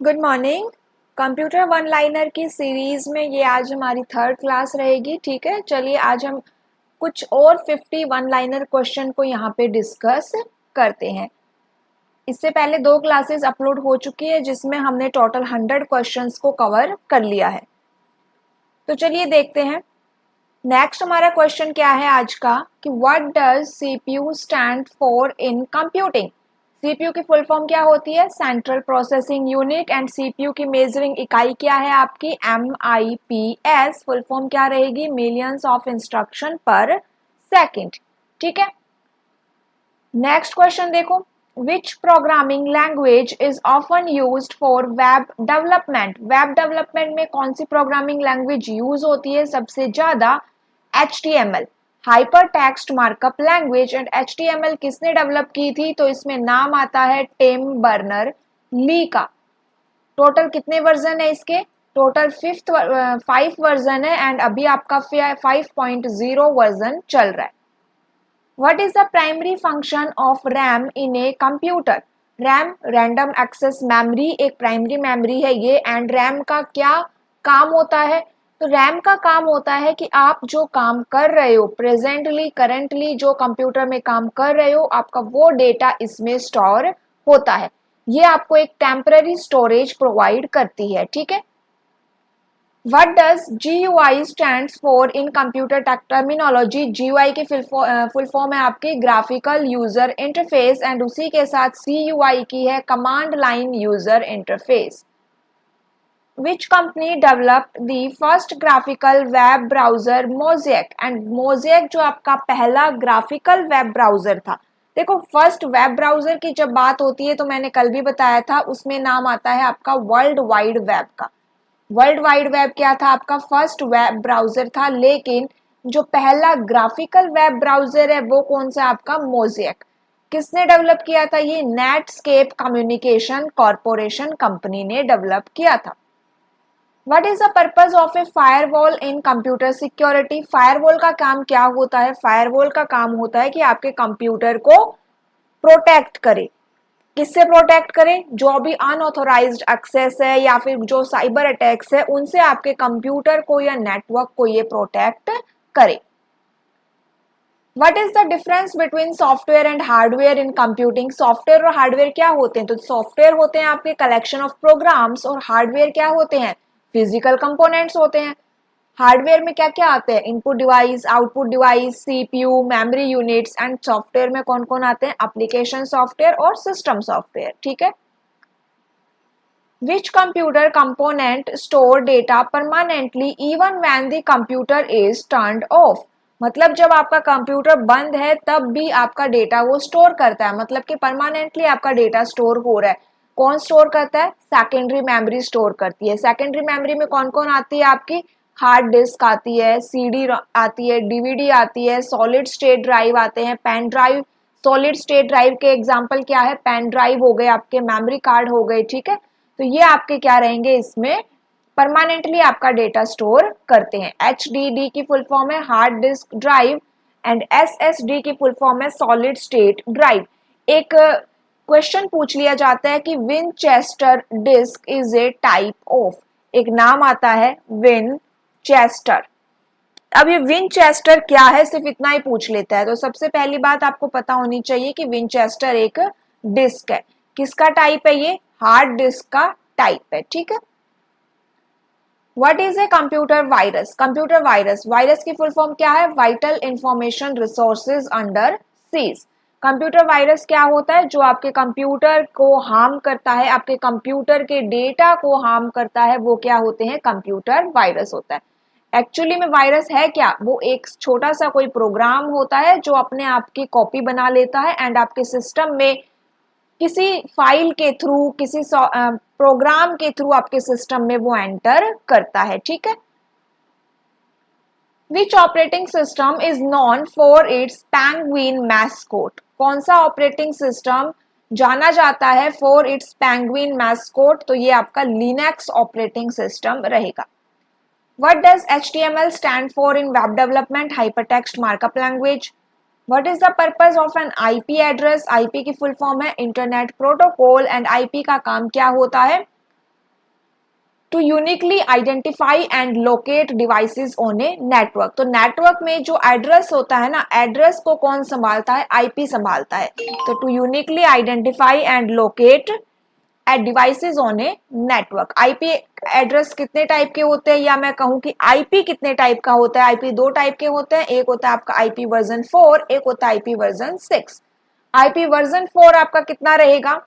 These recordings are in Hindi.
Good morning. Computer one liner की सीरीज में ये आज हमारी थर्ड क्लास रहेगी। ठीक है, चलिए आज हम कुछ और 50 वन लाइनर क्वेश्चन को यहाँ पे डिस्कस करते हैं। इससे पहले दो क्लासेस अपलोड हो चुकी है जिसमें हमने टोटल 100 क्वेश्चंस को कवर कर लिया है। तो चलिए देखते हैं। नेक्स्ट हमारा क्वेश्चन क्या है आज का कि what does CPU stand for in computing. CPU की फुल फॉर्म क्या होती है? Central processing unit. And CPU की मेजरिंग इकाई क्या है आपकी? MIPS। फुल फॉर्म क्या रहेगी? मिलियंस ऑफ इंस्ट्रक्शन पर सेकंड। ठीक है, नेक्स्ट क्वेश्चन देखो। विच programming language is often used for web development. Web development में कौन सी प्रोग्रामिंग लैंग्वेज यूज होती है सबसे ज्यादा? HTML, hyper text markup language. And HTML किसने डेवलप की थी? तो इसमें नाम आता है टिम बर्नर ली का। टोटल कितने वर्जन है इसके? टोटल 5 वर्जन है एंड अभी आपका 5.0 वर्जन चल रहा है। What is the primary function of RAM in a computer? RAM random access memory एक प्राइमरी मेमोरी है ये। एंड रैम का क्या काम होता है? तो रैम का काम होता है कि आप जो काम कर रहे हो प्रेजेंटली करंटली जो कंप्यूटर में काम कर रहे हो आपका वो डेटा इसमें स्टोर होता है। ये आपको एक टेम्पररी स्टोरेज प्रोवाइड करती है। ठीक है, What does GUI stands for in computer terminology? GUI की फुल फॉर्म है आपकी ग्राफिकल यूजर इंटरफेस। एंड उसी के साथ CUI की है command line user interface. Which company developed the first graphical web browser? Mosaic। And Mosaic जो आपका पहला ग्राफिकल वेब ब्राउजर था। देखो, फर्स्ट वेब ब्राउजर की जब बात होती है तो मैंने कल भी बताया था उसमें नाम आता है आपका वर्ल्ड वाइड वेब का। वर्ल्ड वाइड वेब क्या था? आपका फर्स्ट वेब ब्राउजर था। लेकिन जो पहला ग्राफिकल वेब ब्राउजर है वो कौन सा? आपका मोज़ेक। किसने डेवलप किया था? ये नेटस्केप कम्युनिकेशन कॉरपोरेशन कंपनी ने डेवलप किया था। What is the purpose of A firewall in computer security? Firewall का काम क्या होता है? फायरवॉल का काम होता है कि आपके कंप्यूटर को प्रोटेक्ट करे। किससे प्रोटेक्ट करें? जो भी अनऑथोराइज्ड एक्सेस है या फिर जो साइबर अटैक्स है उनसे आपके कंप्यूटर को या नेटवर्क को ये प्रोटेक्ट करे। What is the difference between software and hardware in computing? Software और हार्डवेयर क्या होते हैं? तो सॉफ्टवेयर होते हैं आपके कलेक्शन ऑफ प्रोग्राम्स और हार्डवेयर क्या होते हैं? फिजिकल कंपोनेंट्स होते हैं। हार्डवेयर में क्या क्या आते हैं? Input device, output device, CPU, memory units. And software में कौन कौन आते हैं? एप्लीकेशन सॉफ्टवेयर और सिस्टम सॉफ्टवेयर। ठीक है, which computer component store data permanently even when the computer is turned off? मतलब जब आपका कंप्यूटर बंद है तब भी आपका डेटा वो स्टोर करता है, मतलब कि परमानेंटली आपका डेटा स्टोर हो रहा है। कौन स्टोर करता है? सेकेंडरी मेमोरी स्टोर करती है। सेकेंडरी मेमोरी में कौन कौन आती है आपकी? हार्ड डिस्क आती है, CD आती है, DVD आती है, सॉलिड स्टेट ड्राइव आते हैं, pen drive. Solid state drive के एग्जांपल क्या है? पेन ड्राइव हो गए, आपके मेमोरी कार्ड हो गए। ठीक है, तो ये आपके क्या रहेंगे? इसमें परमानेंटली आपका डेटा स्टोर करते हैं। HDD की फुल फॉर्म है hard disk drive and SSD की फुल फॉर्म है सॉलिड स्टेट ड्राइव। एक क्वेश्चन पूछ लिया जाता है कि Winchester disk is a type of. एक नाम आता है विनचेस्टर। अब ये विनचेस्टर क्या है सिर्फ इतना ही पूछ लेता है। तो सबसे पहली बात आपको पता होनी चाहिए कि विनचेस्टर एक डिस्क है। किसका टाइप है? ये हार्ड डिस्क का टाइप है। ठीक है, what is a computer virus? Computer virus, virus की फुल फॉर्म क्या है? Vital information resources under seize. Computer virus क्या होता है? जो आपके कंप्यूटर को हार्म करता है, आपके कंप्यूटर के डेटा को हार्म करता है, वो क्या होते हैं? कंप्यूटर वायरस होता है। एक्चुअली में वायरस है क्या? वो एक छोटा सा कोई प्रोग्राम होता है जो अपने आप की कॉपी बना लेता है एंड आपके सिस्टम में किसी फाइल के थ्रू, किसी प्रोग्राम के थ्रू आपके सिस्टम में वो एंटर करता है। ठीक है, which operating system is known for its penguin mascot? कौन सा ऑपरेटिंग सिस्टम जाना जाता है फॉर इट्स पेंगुइन मैस्कोट? तो ये आपका लिनक्स ऑपरेटिंग सिस्टम रहेगा। What does HTML stand for in web development? Hypertext markup language. What is the purpose of an IP address? IP की फुल फॉर्म है इंटरनेट प्रोटोकॉल। एंड IP का काम क्या होता है? To uniquely identify and locate devices on a network. तो नेटवर्क में जो एड्रेस होता है ना, एड्रेस को कौन संभालता है? आईपी संभालता है। तो to uniquely identify and locate at devices on a network. IP address कितने टाइप के होते हैं, या मैं कहूं कि आईपी कितने टाइप का होता है? आईपी दो टाइप के होते हैं, एक होता है आपका आईपी वर्जन 4, एक होता है आईपी वर्जन 6। आईपी वर्जन 4 आपका कितना रहेगा?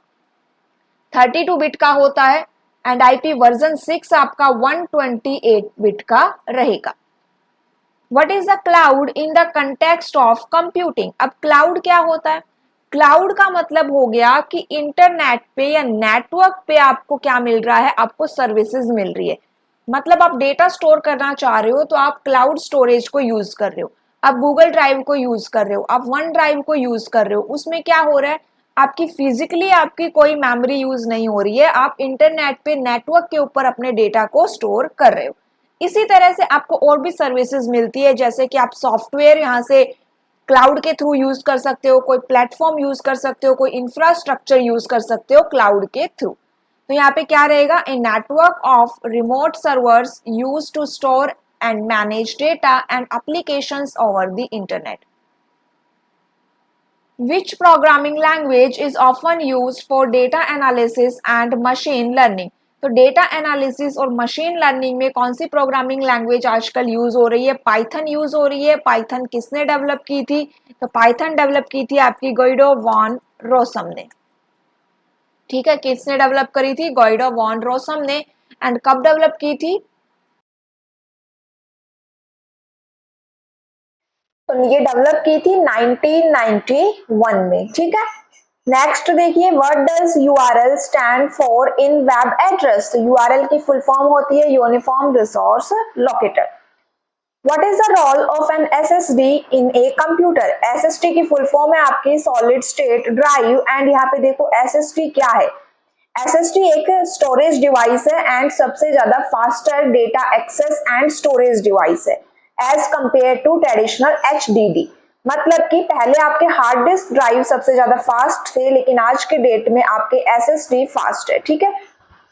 32 बिट का होता है, एंड आईपी वर्जन 6 आपका 128 बिट का रहेगा। What is the cloud in the context of computing? अब क्लाउड क्या होता है? क्लाउड का मतलब हो गया कि इंटरनेट पे या नेटवर्क पे आपको क्या मिल रहा है? आपको सर्विसेज मिल रही है। मतलब आप डेटा स्टोर करना चाह रहे हो तो आप क्लाउड स्टोरेज को यूज कर रहे हो, आप गूगल ड्राइव को यूज कर रहे हो, आप वन ड्राइव को यूज कर रहे हो। उसमें क्या हो रहा है? आपकी फिजिकली आपकी कोई मेमोरी यूज नहीं हो रही है, आप इंटरनेट पे नेटवर्क के ऊपर अपने डेटा को स्टोर कर रहे हो। इसी तरह से आपको और भी सर्विसेज मिलती है, जैसे कि आप सॉफ्टवेयर यहाँ से क्लाउड के थ्रू यूज कर सकते हो, कोई प्लेटफॉर्म यूज कर सकते हो, कोई इंफ्रास्ट्रक्चर यूज कर सकते हो क्लाउड के थ्रू। तो यहाँ पे क्या रहेगा? A network of remote servers use to store and manage data and applications over the internet. Which programming language is often used for data analysis and machine learning? तो डेटा एनालिसिस और मशीन लर्निंग में कौन सी प्रोग्रामिंग लैंग्वेज आजकल यूज हो रही है? पाइथन यूज हो रही है। पाइथन किसने डेवलप की थी? तो पाइथन डेवलप की थी आपकी गुइडो वॉन रोसम ने। ठीक है, किसने डेवलप करी थी? गुइडो वॉन रोसम ने। एंड कब डेवलप की थी? तो ये डेवलप की थी 1991 में। ठीक है, नेक्स्ट देखिए, what does URL stand for in web address? तो यूआरएल की फुल फॉर्म होती है uniform resource locator. What is the role of an SSD in a computer? SSD की फुल फॉर्म है आपकी सॉलिड स्टेट ड्राइव। एंड यहाँ पे देखो एसएसडी क्या है? एसएसडी एक स्टोरेज डिवाइस है एंड सबसे ज्यादा faster data access and storage device है as compare to traditional HDD. मतलब कि पहले आपके हार्ड डिस्क ड्राइव सबसे ज्यादा फास्ट थे, लेकिन आज के डेट में आपके एसएसडी फास्ट है। ठीक है,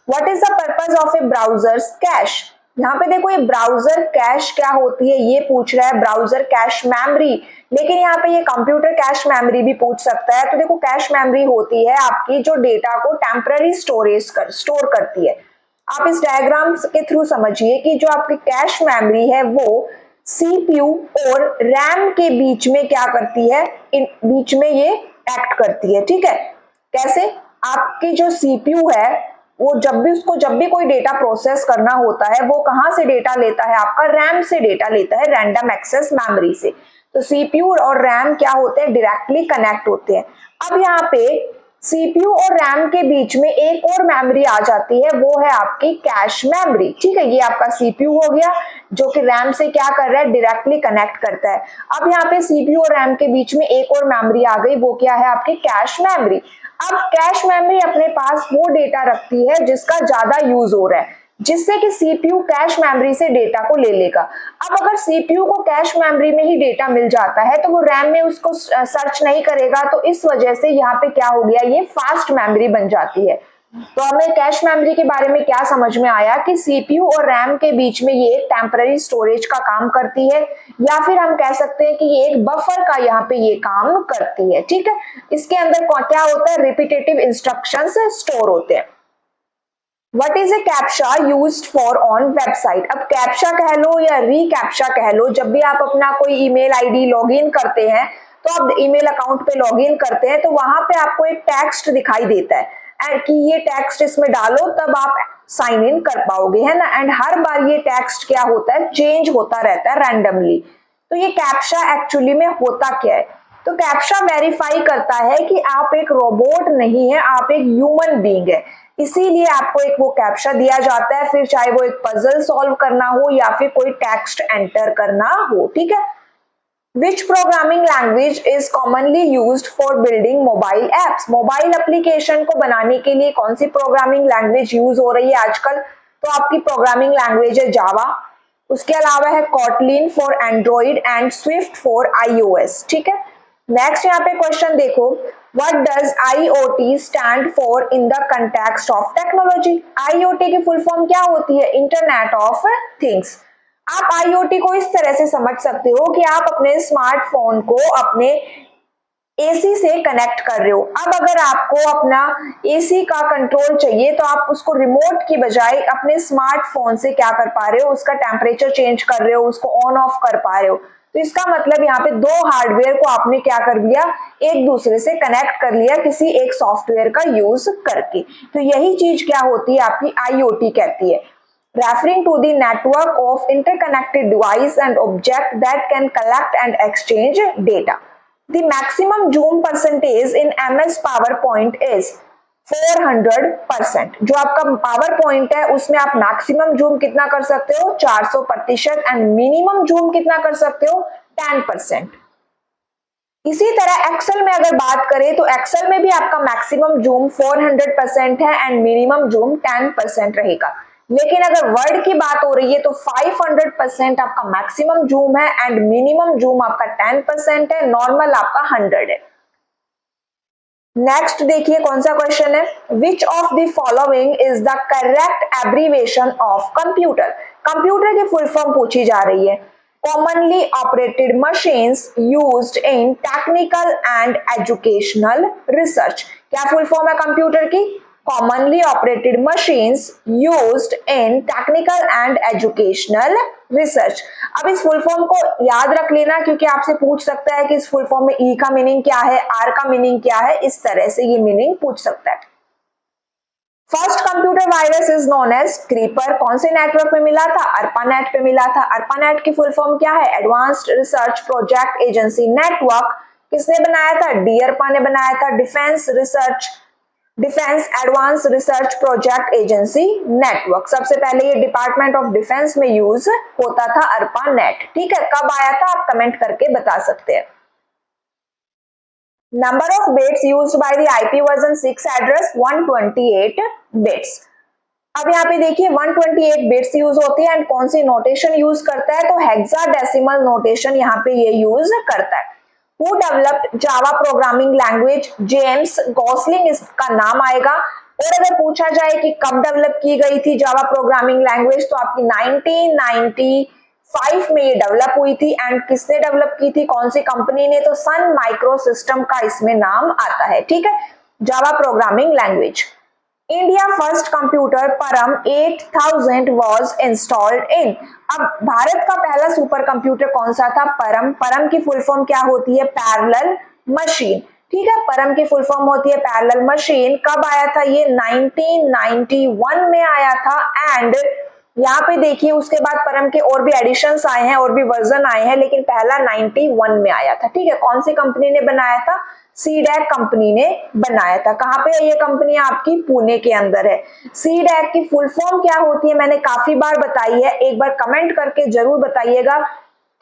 what is the purpose of A browser cash? यहाँ पे देखो ये ब्राउजर कैश क्या होती है ये पूछ रहा है, ब्राउजर कैश मेमोरी। लेकिन यहाँ पे ये कंप्यूटर कैश मेमोरी भी पूछ सकता है। तो देखो कैश मेमोरी होती है आपकी जो डेटा को टेम्पररी स्टोर करती है। आप इस डायग्राम के थ्रू समझिए कि जो आपकी कैश मेमोरी है वो सीपीयू और रैम के बीच में क्या करती है? इन बीच में ये एक्ट करती है। ठीक है, कैसे? आपकी जो सीपीयू है वो जब भी कोई डेटा प्रोसेस करना होता है वो कहां से डेटा लेता है? आपका रैम से डेटा लेता है, रैंडम एक्सेस मेमोरी से। तो सीपीयू और रैम क्या होते हैं? डायरेक्टली कनेक्ट होते हैं। अब यहाँ पे सीपीयू और रैम के बीच में एक और मेमोरी आ जाती है, वो है आपकी कैश मेमोरी। ठीक है, ये आपका सीपीयू हो गया जो कि रैम से क्या कर रहा है? डायरेक्टली कनेक्ट करता है। अब यहाँ पे सीपीयू और रैम के बीच में एक और मेमोरी आ गई, वो क्या है? आपकी कैश मेमोरी। अब कैश मेमोरी अपने पास वो डेटा रखती है जिसका ज्यादा यूज हो रहा है, जिससे कि सीपीयू कैश मेमोरी से डेटा को ले लेगा। अब अगर सीपीयू को कैश मेमोरी में ही डेटा मिल जाता है तो वो रैम में उसको सर्च नहीं करेगा। तो इस वजह से यहाँ पे क्या हो गया? ये फास्ट मेमोरी बन जाती है। तो हमें कैश मेमोरी के बारे में क्या समझ में आया कि सीपीयू और रैम के बीच में ये एक टेम्पररी स्टोरेज का काम करती है, या फिर हम कह सकते हैं कि ये एक बफर का यहाँ पे ये काम करती है। ठीक है, इसके अंदर क्या होता है? रिपीटेटिव इंस्ट्रक्शंस स्टोर होते हैं। What is a captcha used for on website? अब कैप्चा कह लो या रीकैप्चा कह लो, जब भी आप अपना कोई ईमेल आईडी लॉगिन करते हैं तो आप ईमेल अकाउंट पे लॉगिन करते हैं तो वहां पे आपको एक टेक्स्ट दिखाई देता है एंड कि ये टेक्स्ट इसमें डालो तब आप साइन इन कर पाओगे, है ना। एंड हर बार ये टेक्स्ट क्या होता है? चेंज होता रहता है रैंडमली। तो ये कैप्चा एक्चुअली में होता क्या है? तो कैप्चा वेरीफाई करता है कि आप एक रोबोट नहीं है, आप एक ह्यूमन बीइंग है। इसीलिए आपको एक वो कैप्चा दिया जाता है, फिर चाहे वो एक पजल सॉल्व करना हो या फिर कोई टेक्स्ट एंटर करना हो। ठीक है, विच programming language is commonly used for building mobile apps? Mobile application को बनाने के लिए कौन सी प्रोग्रामिंग लैंग्वेज यूज हो रही है आजकल? तो आपकी प्रोग्रामिंग लैंग्वेज है जावा, उसके अलावा है Kotlin for Android and Swift for iOS. ठीक है, नेक्स्ट यहाँ पे क्वेश्चन देखो, What does IoT stand for in the context of technology? IoT की फुल फॉर्म क्या होती है? Internet of things. आप IoT को इस तरह से समझ सकते हो कि आप अपने स्मार्टफोन को अपने एसी से कनेक्ट कर रहे हो। अब अगर आपको अपना एसी का कंट्रोल चाहिए तो आप उसको रिमोट की बजाय अपने स्मार्टफोन से क्या कर पा रहे हो? उसका टेम्परेचर चेंज कर रहे हो, उसको ऑन ऑफ कर पा रहे हो। तो इसका मतलब यहाँ पे दो हार्डवेयर को आपने क्या कर दिया? एक दूसरे से कनेक्ट कर लिया किसी एक सॉफ्टवेयर का यूज करके। तो यही चीज क्या होती है? आपकी IoT कहती है, referring to the network of interconnected device and object that can collect and exchange data. The maximum zoom percentage in MS PowerPoint is 400%। जो आपका पावर पॉइंट है उसमें आप मैक्सिमम जूम कितना कर सकते हो? 400%। एंड मिनिमम जूम कितना कर सकते हो? 10%। इसी तरह एक्सेल में अगर बात करें तो एक्सेल में भी आपका मैक्सिमम जूम 400% है एंड मिनिमम जूम 10% रहेगा। लेकिन अगर वर्ड की बात हो रही है तो 500% आपका मैक्सिमम जूम है एंड मिनिमम जूम आपका 10% है, नॉर्मल आपका 100 है। नेक्स्ट देखिए कौन सा क्वेश्चन है? Which of the following is the correct abbreviation of computer? Computer की फुल फॉर्म पूछी जा रही है। commonly operated machines used in technical and educational research। क्या फुल फॉर्म है कंप्यूटर की? commonly operated machines used in technical and educational research। अब इस फुल फॉर्म को याद रख लेना क्योंकि आपसे पूछ सकता है कि इस फुल फॉर्म में ई का मीनिंग क्या है, आर का मीनिंग क्या है, इस तरह से ये मीनिंग पूछ सकता है। First computer virus is known as creeper. कौन से नेटवर्क पे मिला था? ARPANET पे मिला था। ARPANET की फुल फॉर्म क्या है? Advanced research project agency network. किसने बनाया था? DARPA ने बनाया था। Defence advance research project agency network. सबसे पहले ये डिपार्टमेंट ऑफ डिफेंस में यूज होता था ARPANET। ठीक है, कब आया था आप कमेंट करके बता सकते हैं। Number of bits used by the IP version 6 address 128 bits। अब यहाँ पे देखिए 128 बिट्स यूज होती है एंड कौन सी नोटेशन यूज करता है? तो हेक्साडेसिमल नोटेशन यहाँ पे ये यूज करता है। Who developed Java programming language? James Gosling इसका नाम आएगा। और अगर पूछा जाए कि कब डेवलप की गई थी जावा प्रोग्रामिंग लैंग्वेज तो आपकी 1995 में ये डेवलप हुई थी। एंड किसने डेवलप की थी? कौन सी कंपनी ने? तो सन माइक्रो सिस्टम का इसमें नाम आता है। ठीक है, Java programming language. India first computer परम 8000 वॉज इंस्टॉल्ड इन। अब भारत का पहला सुपर कंप्यूटर कौन सा था? परम। परम की फुल फॉर्म क्या होती है? Parallel machine. ठीक है, परम की फुल फॉर्म होती है पैरेलल मशीन। कब आया था ये? 1991 में आया था। एंड यहाँ पे देखिए उसके बाद परम के और भी एडिशंस आए हैं और भी वर्जन आए हैं, लेकिन पहला 91 में आया था। ठीक है, कौन सी कंपनी ने बनाया था? सीडैक कंपनी ने बनाया था। कहाँ पे है ये कंपनी? आपकी पुणे के अंदर है। सीडैक की फुल फॉर्म क्या होती है? मैंने काफी बार बताई है, एक बार कमेंट करके जरूर बताइएगा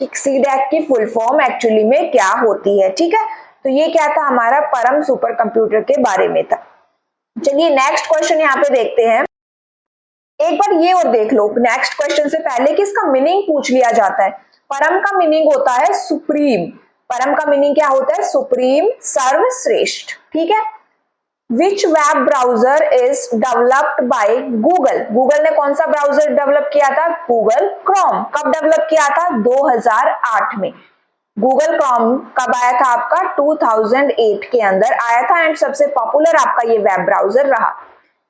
कि सीडैक की फुल फॉर्म एक्चुअली में क्या होती है। ठीक है, तो ये क्या था? हमारा परम सुपर कंप्यूटर के बारे में था। चलिए नेक्स्ट क्वेश्चन यहाँ पे देखते हैं। एक बार ये और देख लो, नेक्स्ट क्वेश्चन से पहले कि इसका मीनिंग पूछ लिया जाता है। परम का मीनिंग होता है सुप्रीम। परम का मीनिंग क्या होता है? सुप्रीम, सर्वश्रेष्ठ। ठीक है। Which web browser is developed by Google? Google ने कौन सा ब्राउजर डेवलप किया था? Google Chrome. कब डेवलप किया था? 2008 में। गूगल क्रोम कब आया था आपका? 2008 के अंदर आया था एंड सबसे पॉपुलर आपका ये वेब ब्राउजर रहा।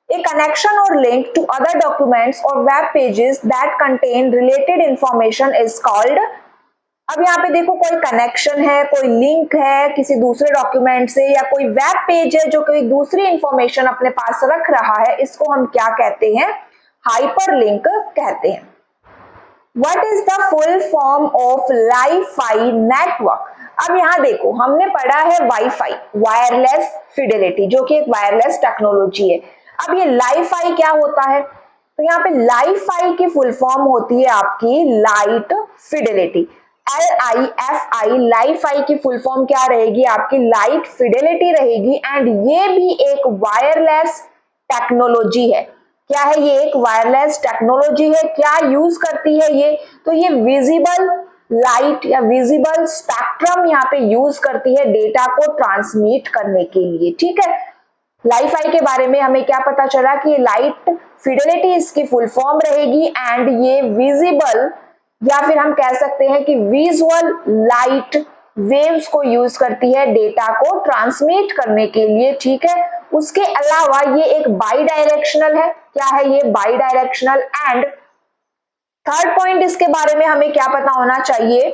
A connection or link to other documents or web pages that contain related information is called। अब यहाँ पे देखो कोई कनेक्शन है, कोई लिंक है किसी दूसरे डॉक्यूमेंट से, या कोई वेब पेज है जो कोई दूसरी इंफॉर्मेशन अपने पास रख रहा है, इसको हम क्या कहते हैं? हाइपरलिंक कहते हैं। What is the full form of Wi-Fi network? अब यहाँ देखो हमने पढ़ा है वाईफाई, वायरलेस फिडेलिटी, जो कि एक वायरलेस टेक्नोलॉजी है। अब ये लाइफाई क्या होता है? तो यहाँ पे लाइफाई की फुल फॉर्म होती है आपकी लाइट फिडेलिटी। LIFI, लाइफाई की फुल फॉर्म क्या रहेगी? आपकी लाइट फिडेलिटी रहेगी। एंड ये भी एक वायरलेस टेक्नोलॉजी है। क्या है? ये एक वायरलेस टेक्नोलॉजी है। क्या यूज करती है ये? तो ये विजिबल लाइट या विजिबल स्पेक्ट्रम यहाँ पे यूज करती है डेटा को ट्रांसमिट करने के लिए। ठीक है, लाइफ-आई के बारे में हमें क्या पता चला कि लाइट फिडेलिटी इसकी फुल फॉर्म रहेगी एंड ये विजिबल या फिर हम कह सकते हैं कि विजुअल लाइट वेव्स को यूज करती है डेटा को ट्रांसमिट करने के लिए। ठीक है, उसके अलावा ये एक बाई डायरेक्शनल है। क्या है ये? By directional. And third point इसके बारे में हमें क्या पता होना चाहिए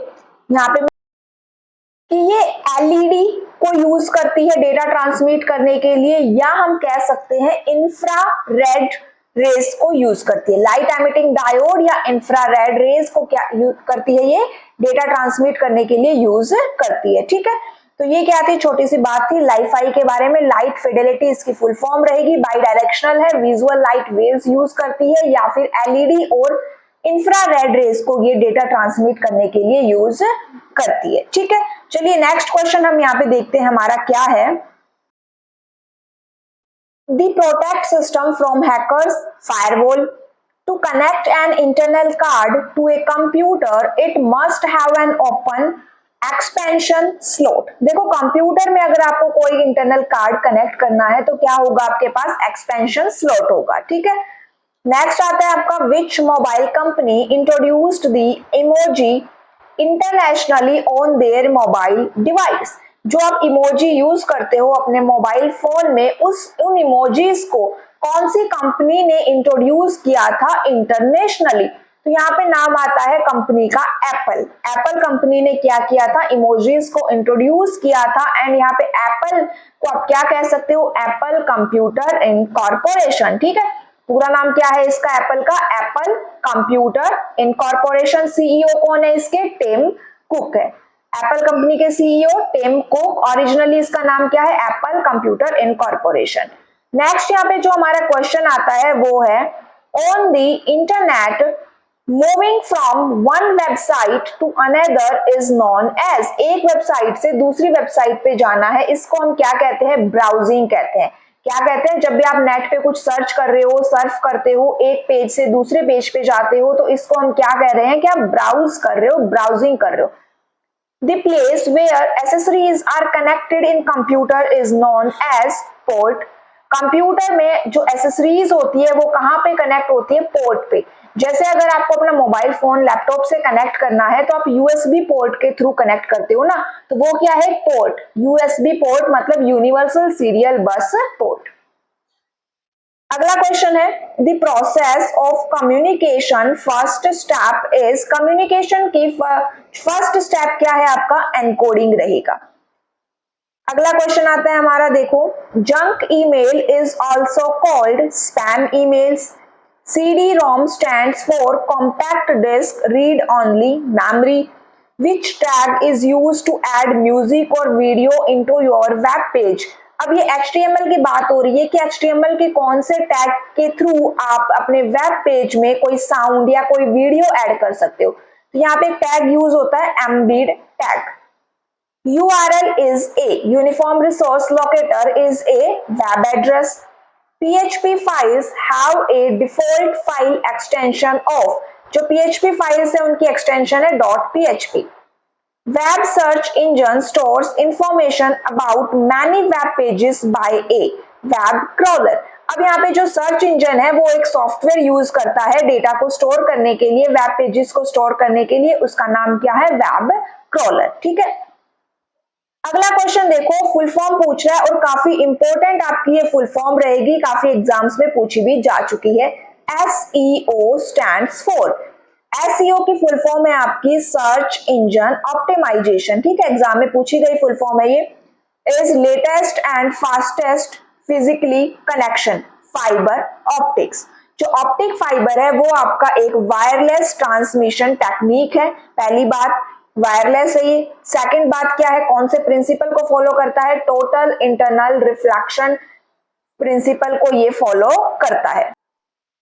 यहाँ पे कि ये एलईडी को यूज करती है डेटा ट्रांसमिट करने के लिए, या हम कह सकते हैं इंफ्रारेड रेस को यूज करती है। लाइट एमिटिंग डायोड या इंफ्रारेड रेस को क्या यूज करती है? ये डेटा ट्रांसमिट करने के लिए यूज करती है। ठीक है, तो ये क्या थी, छोटी सी बात थी लाइफ-आई के बारे में। लाइट फिडेलिटी इसकी फुल फॉर्म रहेगी, बाई डायरेक्शनल है, विजुअल लाइट वेव्स यूज करती है, या फिर एलईडी और इंफ्रारेड रेस को ये डेटा ट्रांसमिट करने के लिए यूज करती है। ठीक है, चलिए नेक्स्ट क्वेश्चन हम यहाँ पे देखते हैं हमारा क्या है। The protect system from hackers firewall to connect an internal card to a computer, it must have an open expansion slot। देखो कंप्यूटर में अगर आपको कोई इंटरनल कार्ड कनेक्ट करना है तो क्या होगा? आपके पास एक्सपेंशन स्लॉट होगा। ठीक है, नेक्स्ट आता है आपका विच mobile company introduced the emoji internationally on their mobile device. जो आप इमोजी यूज करते हो अपने मोबाइल फोन में, उन इमोजीज को कौन सी कंपनी ने इंट्रोड्यूस किया था इंटरनेशनली? तो यहाँ पे नाम आता है कंपनी का एप्पल। एप्पल कंपनी ने क्या किया था? इमोजीज को इंट्रोड्यूस किया था। एंड यहाँ पे एप्पल को आप क्या कह सकते हो? Apple computer incorporation. ठीक है, पूरा नाम क्या है इसका? एप्पल का एप्पल कंप्यूटर इनकॉर्पोरेशन। सीईओ कौन है इसके? टिम कुक है। एप्पल कंपनी के सीईओ टिम कुक। ओरिजिनली इसका नाम क्या है? Apple computer incorporation. नेक्स्ट यहाँ पे जो हमारा क्वेश्चन आता है वो है on the internet moving from one website to another is known as. एक वेबसाइट से दूसरी वेबसाइट पे जाना है, इसको हम क्या कहते हैं? ब्राउजिंग कहते हैं। क्या कहते हैं? जब भी आप नेट पे कुछ सर्च कर रहे हो, सर्फ करते हो, एक पेज से दूसरे पेज पे जाते हो, तो इसको हम क्या कह रहे हैं? कि आप ब्राउज कर रहे हो, ब्राउजिंग कर रहे हो। The place where accessories are connected in computer is known as port। Computer में जो एसेसरीज होती है वो कहाँ पे कनेक्ट होती है? पोर्ट पे। जैसे अगर आपको अपना मोबाइल फोन लैपटॉप से कनेक्ट करना है तो आप यूएसबी पोर्ट के थ्रू कनेक्ट करते हो ना, तो वो क्या है? पोर्ट। यूएसबी पोर्ट मतलब यूनिवर्सल सीरियल बस पोर्ट। अगला क्वेश्चन है the process of communication first step is. Communication की फर्स्ट स्टेप क्या है आपका? एनकोडिंग रहेगा। अगला क्वेश्चन आता है हमारा, देखो junk email is also called spam emails. CD-ROM stands for compact disk read only memory, which tag is used to add music or video into your web page। अब ये HTML की बात हो रही है कि HTML के कौन से टैग के थ्रू आप अपने वेब पेज में कोई साउंड या कोई वीडियो ऐड कर सकते हो। तो यहाँ पे एक टैग यूज होता है embed tag. URL is a uniform resource locator is a web address। PHP files have a default file extension of। जो PHP files है उनकी extension है .php। Web search engine stores information about many web pages by a web crawler। अब यहाँ पे जो सर्च इंजन है वो एक सॉफ्टवेयर यूज करता है डेटा को स्टोर करने के लिए, वेब पेजेस को स्टोर करने के लिए। उसका नाम क्या है? Web crawler. ठीक है, अगला क्वेश्चन देखो, फुल फॉर्म पूछ रहा है और काफी इंपॉर्टेंट आपकी ये फुल फॉर्म रहेगी, काफी एग्जाम्स में पूछी भी जा चुकी है। SEO stands for. SEO की फुल फॉर्म है आपकी सर्च इंजन ऑप्टिमाइजेशन। ठीक है, एग्जाम में पूछी गई फुल फॉर्म है ये। Is latest and fastest physically connection fibre optics. जो ऑप्टिक फाइबर है वो आपका एक वायरलेस ट्रांसमिशन टेक्निक है। पहली बात वायरलेस है ये। सेकंड बात क्या है? कौन से प्रिंसिपल को फॉलो करता है? टोटल इंटरनल रिफ्लेक्शन प्रिंसिपल को ये फॉलो करता है।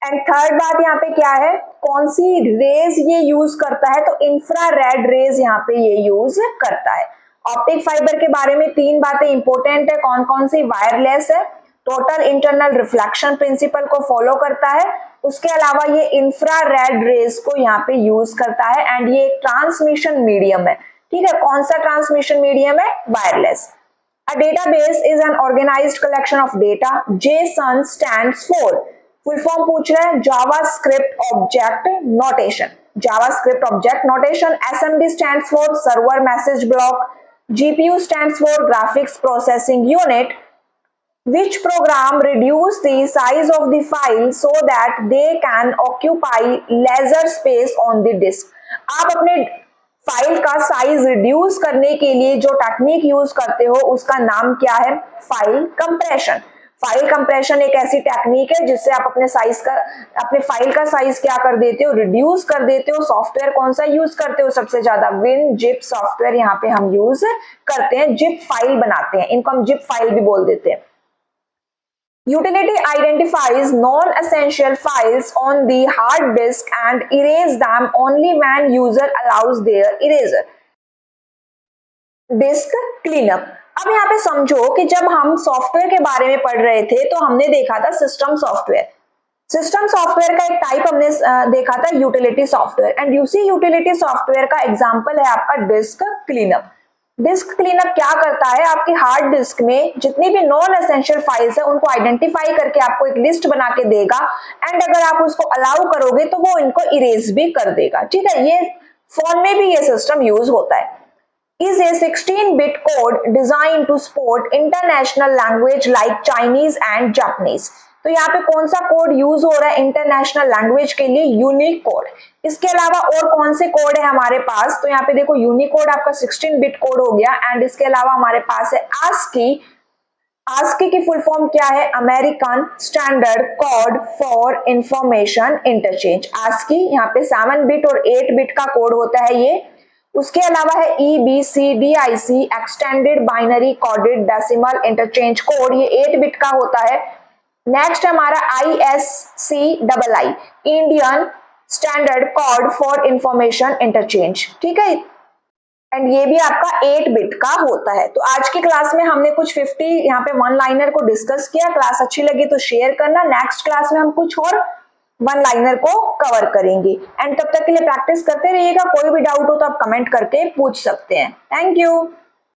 एंड थर्ड बात यहाँ पे क्या है? कौन सी रेज ये यूज करता है? तो इंफ्रारेड रेज यहाँ पे ये यूज करता है। ऑप्टिक फाइबर के बारे में तीन बातें इंपॉर्टेंट है। कौन कौन सी? वायरलेस है, टोटल इंटरनल रिफ्लेक्शन प्रिंसिपल को फॉलो करता है। उसके अलावा ये इंफ्रारेड रेज को यहाँ पे यूज करता है एंड ये एक ट्रांसमिशन मीडियम है। ठीक है, कौन सा ट्रांसमिशन मीडियम है? Wireless. A database is an organized collection of data. JSON stands for, full form पूछ रहा है, JavaScript Object Notation. JavaScript Object Notation. SMB stands for Server Message Block. GPU stands for Graphics Processing Unit. Which program reduce the size of the file so that they can occupy lesser space on the disk? आप अपने फाइल का साइज रिड्यूस करने के लिए जो टेक्निक यूज करते हो उसका नाम क्या है? File compression. फाइल कंप्रेशन एक ऐसी टेक्निक है जिससे आप अपने फाइल का साइज क्या कर देते हो? रिड्यूस कर देते हो। सॉफ्टवेयर कौन सा यूज करते हो सबसे ज्यादा? WinZip सॉफ्टवेयर यहाँ पे हम यूज करते हैं, जिप फाइल बनाते हैं, इनको हम जिप फाइल भी बोल देते हैं। Utility identifies non-essential files on the hard disk and erase them only when user allows their erasure. Disk cleanup. अब यहाँ पे समझो कि जब हम सॉफ्टवेयर के बारे में पढ़ रहे थे तो हमने देखा था सिस्टम सॉफ्टवेयर। सिस्टम सॉफ्टवेयर का एक टाइप हमने देखा था यूटिलिटी सॉफ्टवेयर, एंड उसी यूटिलिटी सॉफ्टवेयर का एग्जांपल है आपका डिस्क क्लीनअप। डिस्क क्लीनअप क्या करता है? आपकी हार्ड डिस्क में जितनी भी नॉन एसेंशियल फाइल्स है उनको आइडेंटिफाई करके आपको एक लिस्ट बना के देगा, एंड अगर आप उसको अलाउ करोगे तो वो इनको इरेज भी कर देगा। ठीक है, ये फोन में भी ये सिस्टम यूज होता है। Is a 16-bit code designed to support international language like Chinese and Japanese. तो यहाँ पे कौन सा कोड यूज हो रहा है इंटरनेशनल लैंग्वेज के लिए? Unique code. इसके अलावा और कौन से कोड है हमारे पास? तो यहाँ पे देखो यूनिक कोड आपका 16-बिट कोड हो गया, एंड इसके अलावा हमारे पास है ASCII। ASCII की फुल फॉर्म क्या है? American standard code for information interchange. ASCII यहाँ पे 7-बिट और 8-बिट का कोड होता है ये। उसके अलावा है EBCDIC extended binary coded decimal interchange code, ये 8-बिट का होता है। नेक्स्ट हमारा ISCII Indian standard code for information interchange. ठीक है, एंड ये भी आपका 8-बिट का होता है। तो आज की क्लास में हमने कुछ 50 यहाँ पे वन लाइनर को डिस्कस किया। क्लास अच्छी लगी तो शेयर करना। नेक्स्ट क्लास में हम कुछ और वन लाइनर को कवर करेंगे, एंड तब तक के लिए प्रैक्टिस करते रहिएगा। कोई भी डाउट हो तो आप कमेंट करके पूछ सकते हैं। Thank you.